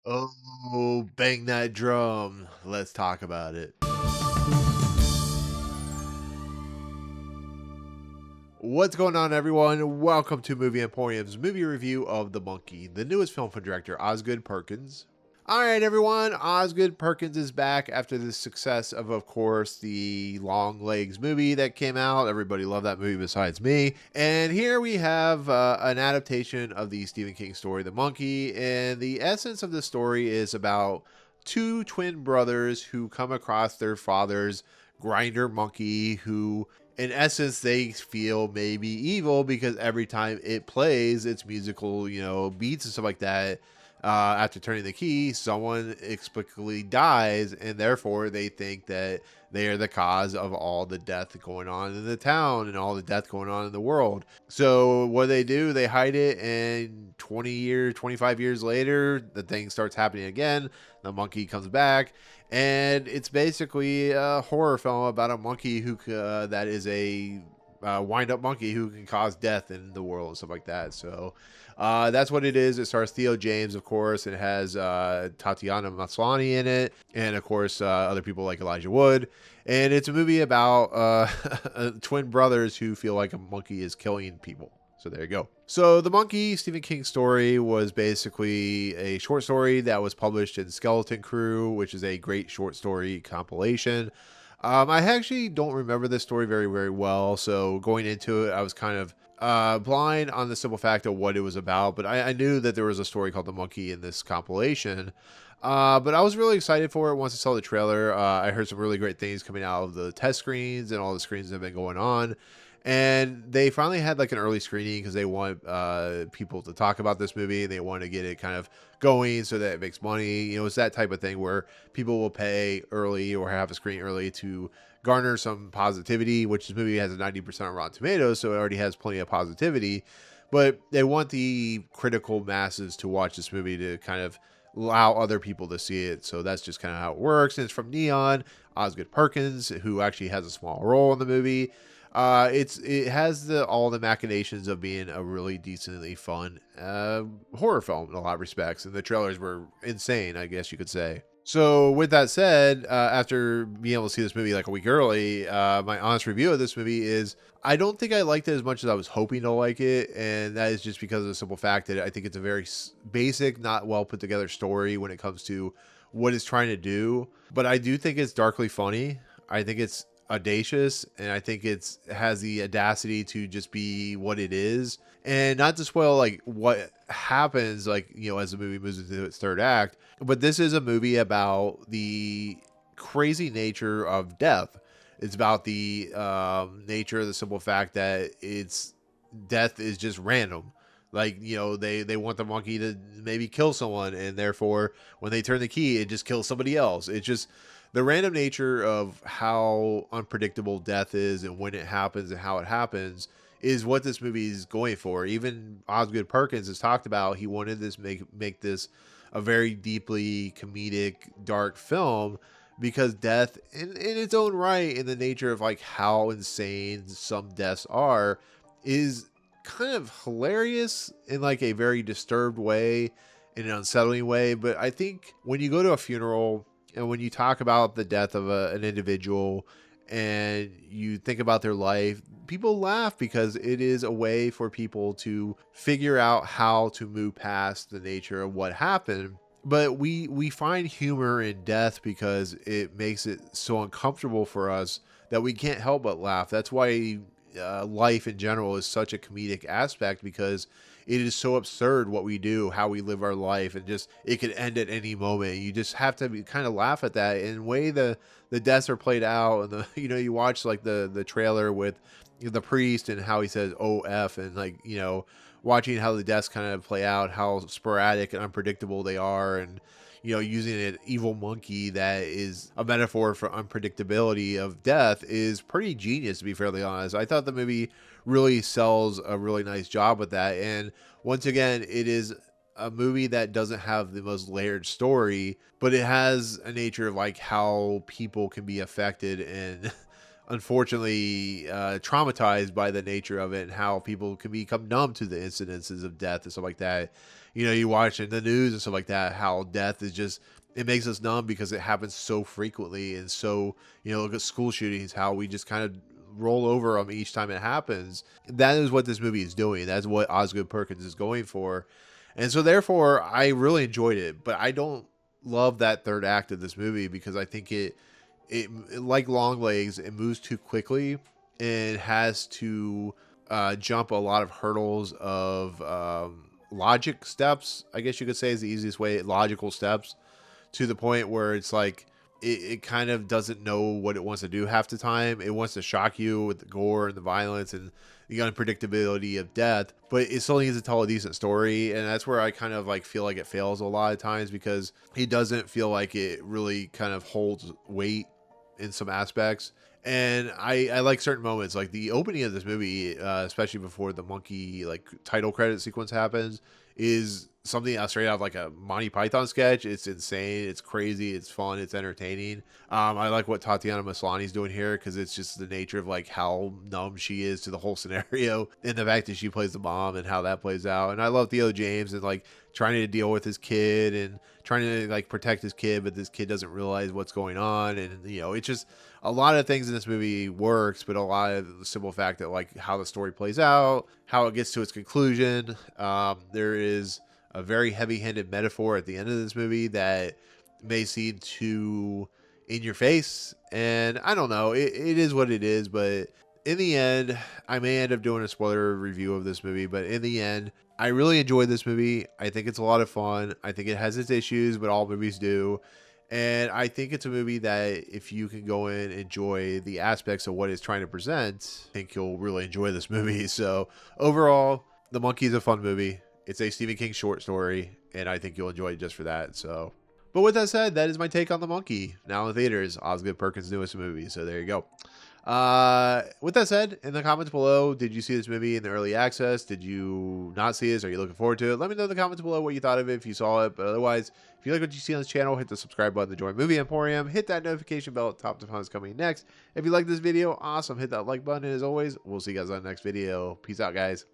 Oh, bang that drum. Let's talk about it. What's going on, everyone? Welcome to Movie Emporium's movie review of The Monkey, the newest film from director Osgood Perkins. All right, everyone. Osgood Perkins is back after the success of course, the Long Legs movie that came out. Everybody loved that movie besides me. And here we have an adaptation of the Stephen King story, The Monkey. And the essence of the story is about two twin brothers who come across their father's grinder monkey, who in essence they feel may be evil because every time it plays its musical, beats and stuff like that, after turning the key, someone explicitly dies, and therefore they think that they are the cause of all the death going on in the town and all the death going on in the world. So what do, they hide it, and 20 years, 25 years later, the thing starts happening again. The monkey comes back, and it's basically a horror film about a monkey who that is a wind-up monkey who can cause death in the world and stuff like that. So that's what it is. It stars Theo James, of course. It has Tatiana Maslany in it, and of course other people like Elijah Wood. And it's a movie about twin brothers who feel like a monkey is killing people. So there you go. So The Monkey, Stephen King story, was basically a short story that was published in Skeleton Crew, which is a great short story compilation. I actually don't remember this story very, very well. So going into it, I was kind of blind on the simple fact of what it was about. But I knew that there was a story called The Monkey in this compilation. But I was really excited for it once I saw the trailer. I heard some really great things coming out of the test screens and all the screens that have been going on. And they finally had like an early screening because they want people to talk about this movie. They want to get it kind of going so that it makes money. It's that type of thing where people will pay early or have a screen early to garner some positivity, which this movie has a 90% on Rotten Tomatoes, so it already has plenty of positivity. But they want the critical masses to watch this movie to kind of allow other people to see it. So that's just kind of how it works. And it's from Neon, Osgood Perkins, who actually has a small role in the movie. It has all the machinations of being a really decently fun horror film in a lot of respects, and the trailers were insane, I guess you could say. So with that said, after being able to see this movie like a week early, my honest review of this movie is I don't think I liked it as much as I was hoping to like it, and that is just because of the simple fact that I think it's a very basic, not well put together story when it comes to what it's trying to do. But I do think it's darkly funny. I think it's audacious, and I think it has the audacity to just be what it is. And not to spoil like what happens, like, as the movie moves into its third act, but this is a movie about the crazy nature of death. It's about the nature of the simple fact that death is just random. Like, they want the monkey to maybe kill someone, and therefore when they turn the key, it just kills somebody else. It's just the random nature of how unpredictable death is and when it happens and how it happens is what this movie is going for. Even Osgood Perkins has talked about he wanted this make this a very deeply comedic, dark film because death in its own right, in the nature of like how insane some deaths are, is kind of hilarious in like a very disturbed way, in an unsettling way. But I think when you go to a funeral and when you talk about the death of an individual and you think about their life, people laugh because it is a way for people to figure out how to move past the nature of what happened. But we find humor in death because it makes it so uncomfortable for us that we can't help but laugh. That's why life in general is such a comedic aspect, because it is so absurd what we do, how we live our life, and just it could end at any moment. You just have to kind of laugh at that. And the way the deaths are played out, and you watch like the trailer with the priest and how he says "OF," and like watching how the deaths kind of play out, how sporadic and unpredictable they are, and using an evil monkey that is a metaphor for unpredictability of death is pretty genius, to be fairly honest. I thought the movie really sells a really nice job with that. And once again, it is a movie that doesn't have the most layered story, but it has a nature of like how people can be affected and unfortunately traumatized by the nature of it, and how people can become numb to the incidences of death and stuff like that. you watch in the news and stuff like that, how death is just, it makes us numb because it happens so frequently. And so, look at school shootings, how we just kind of roll over them each time it happens. That is what this movie is doing. That's what Osgood Perkins is going for. And so therefore I really enjoyed it, but I don't love that third act of this movie because I think it like Long Legs, it moves too quickly and has to jump a lot of hurdles of logic steps, I guess you could say is the easiest way, logical steps, to the point where it's like it kind of doesn't know what it wants to do half the time. It wants to shock you with the gore and the violence and the unpredictability of death, but it still needs to tell a decent story. And that's where I kind of like feel like it fails a lot of times because it doesn't feel like it really kind of holds weight in some aspects. And I like certain moments, like the opening of this movie, especially before the monkey like title credit sequence happens, is something straight out of like a Monty Python sketch. It's insane, it's crazy, it's fun, it's entertaining. I like what Tatiana Maslany's doing here because it's just the nature of like how numb she is to the whole scenario and the fact that she plays the mom and how that plays out. And I love Theo James and like trying to deal with his kid and trying to like protect his kid, but this kid doesn't realize what's going on. And it's just a lot of things in this movie works, but a lot of the simple fact that like how the story plays out, how it gets to its conclusion. There is a very heavy-handed metaphor at the end of this movie that may seem too in your face, and I don't know, it is what it is. But in the end, I may end up doing a spoiler review of this movie, but in the end, I really enjoyed this movie. I think it's a lot of fun. I think it has its issues, but all movies do. And I think it's a movie that if you can go in and enjoy the aspects of what it's trying to present, I think you'll really enjoy this movie. So overall, The Monkey is a fun movie. It's a Stephen King short story, and I think you'll enjoy it just for that. So, but with that said, that is my take on The Monkey. Now in theaters, Osgood Perkins' newest movie. So there you go. With that said, in the comments below, did you see this movie in the early access? Did you not see this? Are you looking forward to it? Let me know in the comments below what you thought of it if you saw it. But otherwise, if you like what you see on this channel, hit the subscribe button to join Movie Emporium. Hit that notification bell at the top to find what's coming next. If you like this video, awesome. Hit that like button. And as always, we'll see you guys on the next video. Peace out, guys.